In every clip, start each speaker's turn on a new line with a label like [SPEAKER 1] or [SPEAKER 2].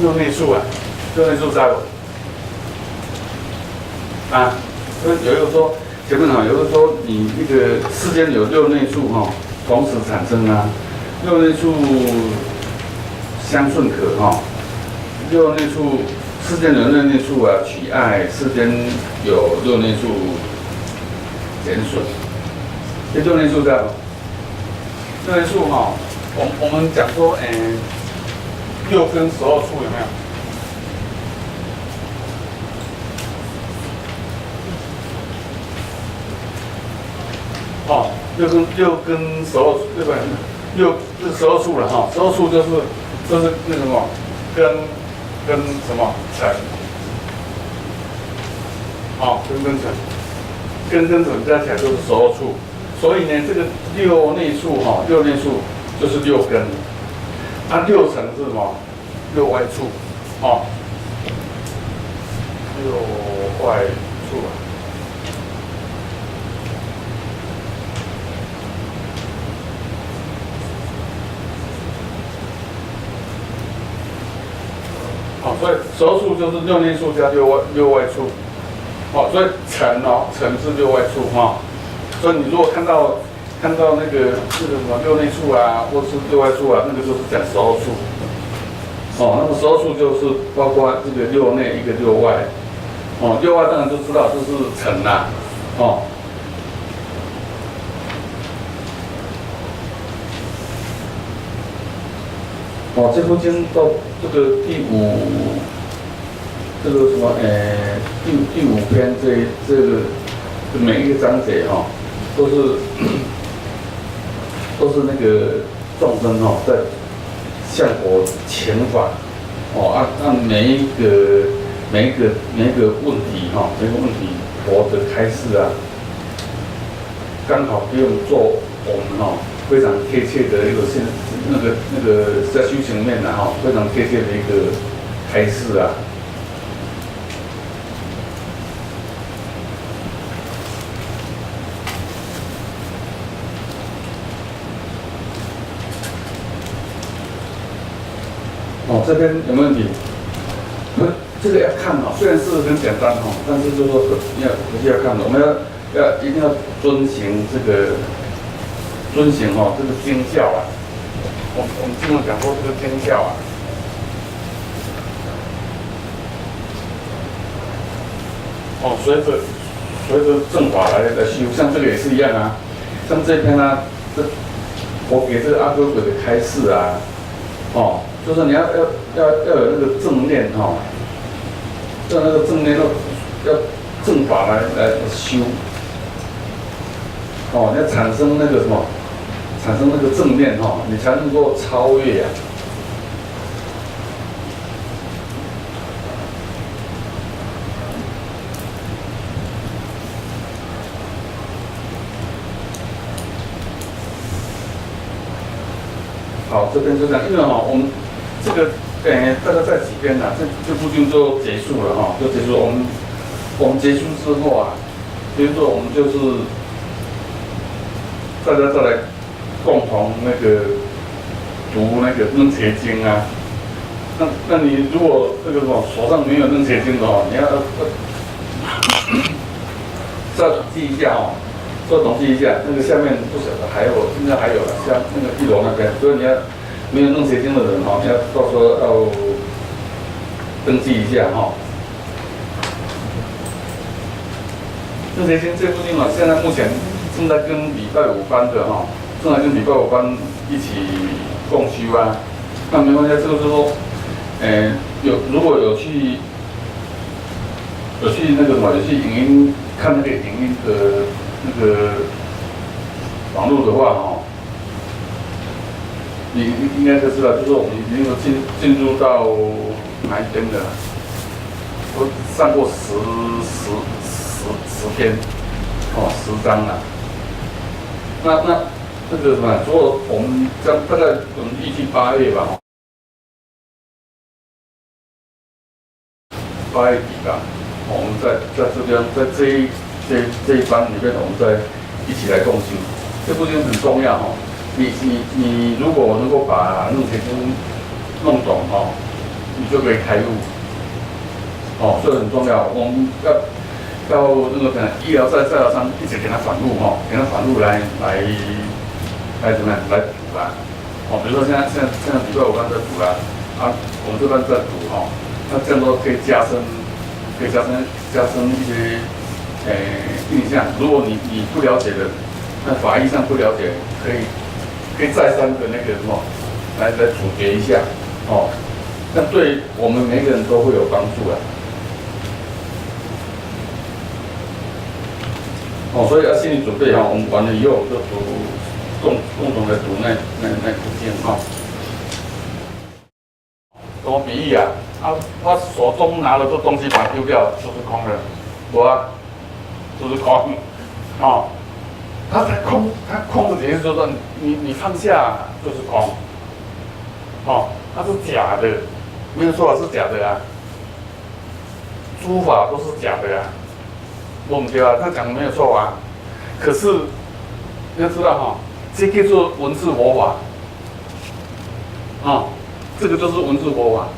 [SPEAKER 1] 六内数啊，六内数在啊，有一个说前面有一个说你那个世间有六内数同时产生啊，六内数相顺可六内数世间有六内数啊，取爱世间有六内数减损，这六内数在六内数我们讲说六跟12处有没有？六跟12对不对？六是12处了12处就是那个什么跟什么乘，跟乘加起来就是12处，所以呢这个六内数六内数就是六根，六乘是什么？六外处六外处所以12处就是六内数加六外处，所以乘是六外处所以你如果看到那个什么六内处啊，或是六外处啊，那个就是讲12处，那么12处就是包括这个六内一个六外，六外当然就知道这是乘啦，这部经到这个第五，这个什么第五篇这个每一个章节都是那个众生在向佛请法按每一个问题每个问题佛的开示啊，刚好给我们做我们非常贴切的一个那个在修行面非常贴切的一个开示啊。这边有没有问题？这个要看虽然是很简单但是就说还是要看的，我们一定要遵行这个经教啊。我们经常讲说这个经教啊，随着正法来修，像这个也是一样啊。像这篇啊，我给这个阿哥鬼的开示啊，就是你要有那个正念要那个正念要正法来修，你要产生那个什么，产生那个正念你才能够超越呀。好，这边就这样，因为我们这个大概在几篇这部经就结束了就结束了。我们结束之后啊，比如说我们就是大家再来共同那个读那个楞伽经啊。那你如果这个什么手上没有楞伽经的你要再统计一下再统计一下，那个下面不晓得还有，应该还有了，像那个一楼那边，所以你要没有弄结晶的人你要到时候要登记一下弄结晶这部经现在目前正在跟礼拜五班的正在跟礼拜五班一起共修啊。那没关系，这个就是说，如果有去那个什么，有去影音看那个影音的那个网络的话你应该就知道，就是我们已经有进入到哪一篇的了。我上过10篇10章了。那个什么，如果我们大概我们预计8月吧，8月底吧，我们在这边在这一班里面，我们再一起来共修。这部经很重要你如果能够把楞伽经弄懂你就可以开路。哦，所以很重要。我们要那个可能医疗在疗上一直给他反路哈，给他反路来怎么样来补啦。哦，比如说现在比如说我刚才在补啦，啊，我们这边在补哈，那这样都可以加深一些印象。如果你不了解的，那法医上不了解，可以再三的那个什么来总结一下哦，那对我们每个人都会有帮助啊。哦，所以要心理准备哈，我们完了以后就共同的读那部经哈。怎么比喻啊？他手中拿的这东西把它丢掉，就是空的，我啊，就是空，哦，它空的意思就是说你放下就是空，哦，它是假的，没有说法是假的啊，诸法都是假的啊。我们对啊，他讲的没有错啊。可是你要知道哈，这叫做文字佛法啊，这个就是文字佛法。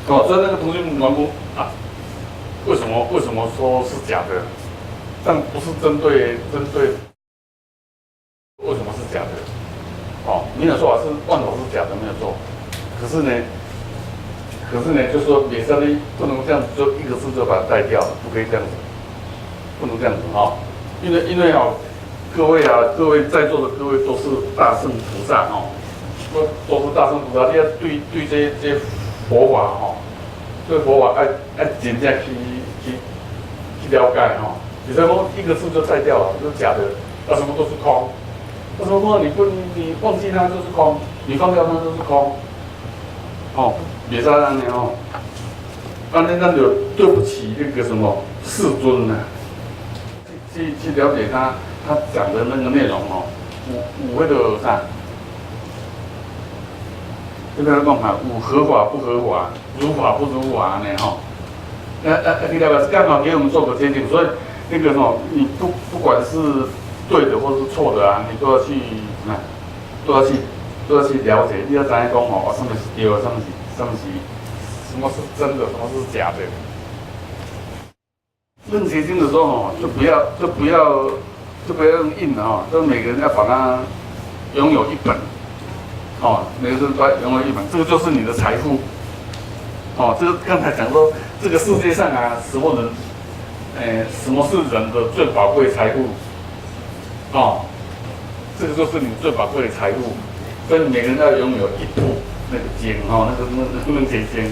[SPEAKER 1] 哦，所以那个同学们问啊，为什么说是假的？但不是针对为什么是假的？哦，没有说法是万法是假的，没有错。可是呢，就说也是你不能这样，就一个字就把它带掉，不可以这样子，不能这样子哈、哦。因为哦，各位在座的各位都是大圣菩萨哦，都是大圣菩萨，你要对这些佛法哈、哦，对佛法要真正去了解哈、哦。有时候一个字就带掉了，就是假的，什么都是空。为什么说你忘记它就是空，你放掉它就是空？哦。别再让你哦，那就对不起那个什么世尊呢、啊，去了解他讲的那个内容哦，有那个啥，这个讲哈，有合法不合法，如法不如法呢哈。你了解刚好给我们做个提醒，所以那个什么，你不管是对的或是错的啊，你都要去都要去了解，你要知影讲哦，什么是对的，什么是真的，什么是假的。论结经的时候哦，就不要用印的哈，就每个人要把它拥有一本，哦，每个人都要拥有一本，这个就是你的财富。哦，这个刚才讲说，这个世界上啊，什么是人的最宝贵财富？哦，这个就是你最宝贵的财富，所以每个人要拥有一部那个经哦，那个论结经。